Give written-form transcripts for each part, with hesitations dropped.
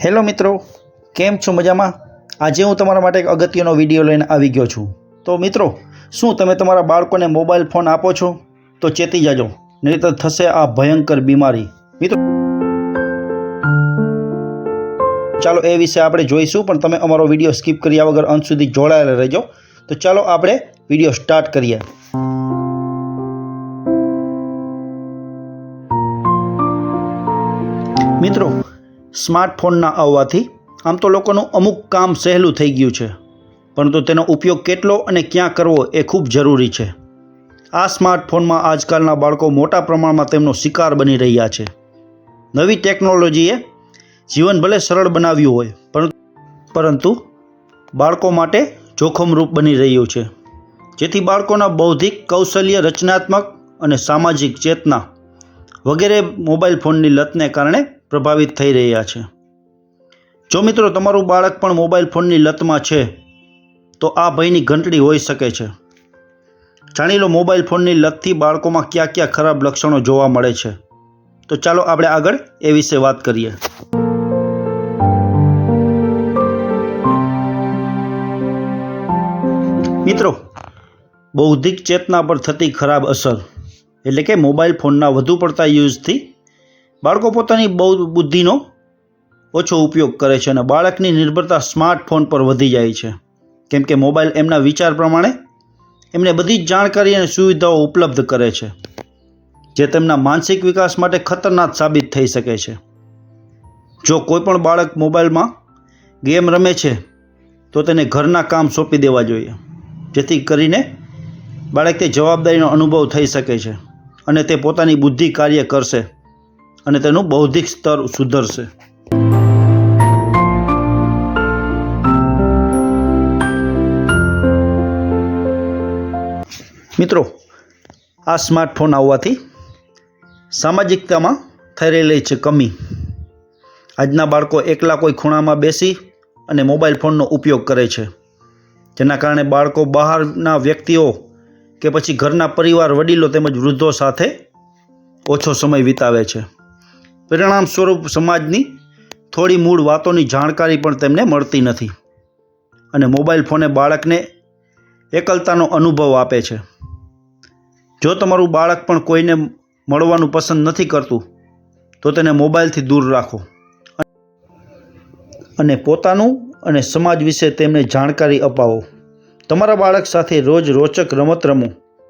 Hello મિત્રો, કેમ છો? મજામાં? આજે હું તમારા માટે એક અગત્યનો વિડીયો લઈને આવી ગયો છું. તો મિત્રો, શું તમે તમારા બાળકોને મોબાઈલ ફોન આપો છો? તો ચેતી જાજો, નહીંતર થશે આ ભયંકર બીમારી. મિત્રો, ચાલો એ વિશે આપણે જોઈશું, પણ તમે અમારો વિડીયો સ્કીપ કર્યા વગર અંત સુધી જોડાયેલા રહેજો. તો ચાલો આપણે વિડીયો સ્ટાર્ટ કરીએ. મિત્રો, સ્માર્ટફોનના આવવાથી આમ તો લોકોનું અમુક કામ સહેલું થઈ ગયું છે, પરંતુ તેનો ઉપયોગ કેટલો અને ક્યાં કરવો એ ખૂબ જરૂરી છે. આ સ્માર્ટફોનમાં આજકાલના બાળકો મોટા પ્રમાણમાં તેમનો શિકાર બની રહ્યા છે. નવી ટેકનોલોજીએ જીવન ભલે સરળ બનાવ્યું હોય, પરંતુ બાળકો માટે જોખમરૂપ બની રહ્યું છે, જેથી બાળકોના બૌદ્ધિક કૌશલ્ય, રચનાત્મક અને સામાજિક ચેતના વગેરે મોબાઈલ ફોનની લતને કારણે પ્રભાવિત થઈ રહ્યા છે. જો મિત્રો તમારું બાળક પણ મોબાઈલ ફોનની લતમાં છે, તો આ ભયની ઘંટડી હોઈ શકે છે. જાણી લો મોબાઈલ ફોનની લતથી બાળકોમાં કયા કયા ખરાબ લક્ષણો જોવા મળે છે. તો ચાલો આપણે આગળ એ વિશે વાત કરીએ. મિત્રો, બૌદ્ધિક ચેતના પર થતી ખરાબ અસર એટલે કે મોબાઈલ ફોનના વધુ પડતા યુઝથી બાળકો પોતાની બુદ્ધિનો ઓછો ઉપયોગ કરે છે અને બાળકની નિર્ભરતા સ્માર્ટફોન પર વધી જાય છે, કેમ કે મોબાઈલ એમના વિચાર પ્રમાણે એમને બધી જ જાણકારી અને સુવિધાઓ ઉપલબ્ધ કરે છે, જે તેમના માનસિક વિકાસ માટે ખતરનાક સાબિત થઈ શકે છે. જો કોઈ પણ બાળક મોબાઈલમાં ગેમ રમે છે, તો તેને ઘરના કામ સોંપી દેવા જોઈએ, જેથી કરીને બાળક તે જવાબદારીનો અનુભવ થઈ શકે છે અને તે પોતાની બુદ્ધિ કાર્ય કરશે અને તેનું બૌદ્ધિક સ્તર સુધરશે. મિત્રો, આ સ્માર્ટફોન આવવાથી સામાજિકતામાં થઈ રહેલી છે કમી. આજના બાળકો એકલા કોઈ ખૂણામાં બેસી અને મોબાઈલ ફોનનો ઉપયોગ કરે છે, જેના કારણે બાળકો બહારના વ્યક્તિઓ કે પછી ઘરના પરિવાર, વડીલો તેમજ વૃદ્ધો સાથે ઓછો સમય વિતાવે છે. પરિણામ સ્વરૂપ સમાજની થોડી મૂળ વાતોની જાણકારી પણ તેમને મળતી નથી અને મોબાઈલ ફોને બાળકને એકલતાનો અનુભવ આપે છે. જો તમારું બાળક પણ કોઈને મળવાનું પસંદ નથી કરતું, તો તેને મોબાઈલથી દૂર રાખો અને પોતાનું અને સમાજ વિશે તેમને જાણકારી અપાવો. તમારા બાળક સાથે રોજ રોચક રમત રમો,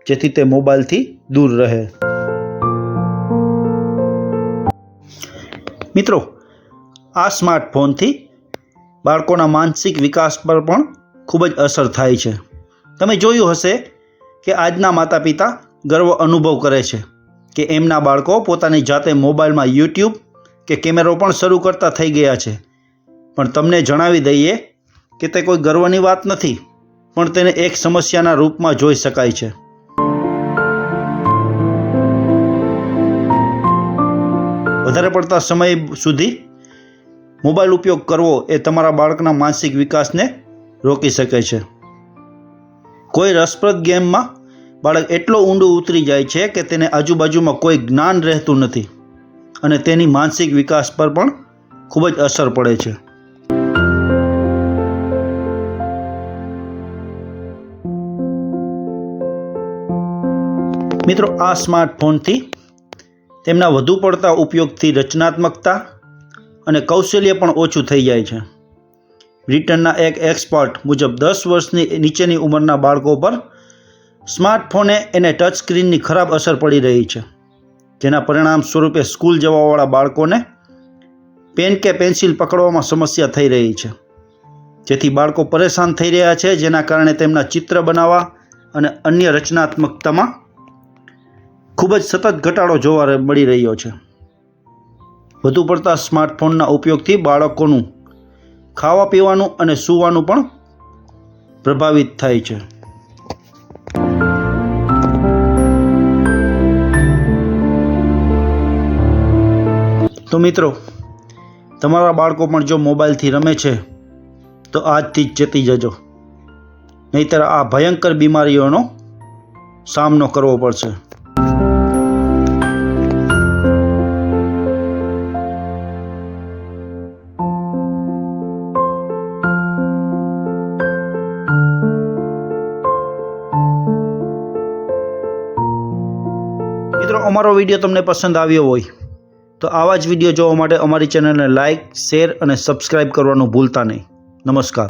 જેથી તે મોબાઈલથી દૂર રહે. મિત્રો, આ સ્માર્ટફોનથી બાળકોના માનસિક વિકાસ પર પણ ખૂબ જ અસર થાય છે. તમે જોયું હશે કે આજના માતા પિતા ગર્વ અનુભવ કરે છે કે એમના બાળકો પોતાની જાતે મોબાઈલમાં યુટ્યુબ કે કેમેરો પણ શરૂ કરતા થઈ ગયા છે. પણ તમને જણાવી દઈએ કે તે કોઈ ગર્વની વાત નથી, પણ તેને એક સમસ્યાના રૂપમાં જોઈ શકાય છે. વધારે પડતા સમય સુધી મોબાઈલ ઉપયોગ કરવો એ તમારા બાળકના માનસિક વિકાસને રોકી શકે છે. કોઈ રસપ્રદ ગેમમાં બાળક એટલો ઊંડું ઉતરી જાય છે કે તેને આજુબાજુમાં કોઈ જ્ઞાન રહેતું નથી અને તેની માનસિક વિકાસ પર પણ ખૂબ જ અસર પડે છે. મિત્રો, આ સ્માર્ટફોનથી તેમના વધુ પડતા ઉપયોગથી રચનાત્મકતા અને કૌશલ્ય પણ ઓછું થઈ જાય છે. બ્રિટનના એક એક્સપર્ટ મુજબ 10 વર્ષની નીચેની ઉંમરના બાળકો પર સ્માર્ટફોને એને ટચ સ્ક્રીનની ખરાબ અસર પડી રહી છે, જેના પરિણામ સ્વરૂપે સ્કૂલ જવાવાળા બાળકોને પેન કે પેન્સિલ પકડવામાં સમસ્યા થઈ રહી છે, જેથી બાળકો પરેશાન થઈ રહ્યા છે, જેના કારણે તેમના ચિત્ર બનાવવા અને અન્ય રચનાત્મકતામાં ખૂબ જ સતત ઘટાડો જોવા મળી રહ્યો છે. વધુ પડતા સ્માર્ટફોનના ઉપયોગથી બાળકોનું ખાવા પીવાનું અને સૂવાનું પણ પ્રભાવિત થાય છે. તો મિત્રો, તમારા બાળકો પણ જો મોબાઈલથી રમે છે, તો આજથી જ ચેતી જજો, નહીંતર આ ભયંકર બીમારીઓનો સામનો કરવો પડશે. મિત્રો, અમારો વિડીયો તમને પસંદ આવ્યો હોય તો આવા જ વિડીયો જોવા માટે અમારી ચેનલને લાઇક, શેર અને સબસ્ક્રાઈબ કરવાનું ભૂલતા નહીં. નમસ્કાર.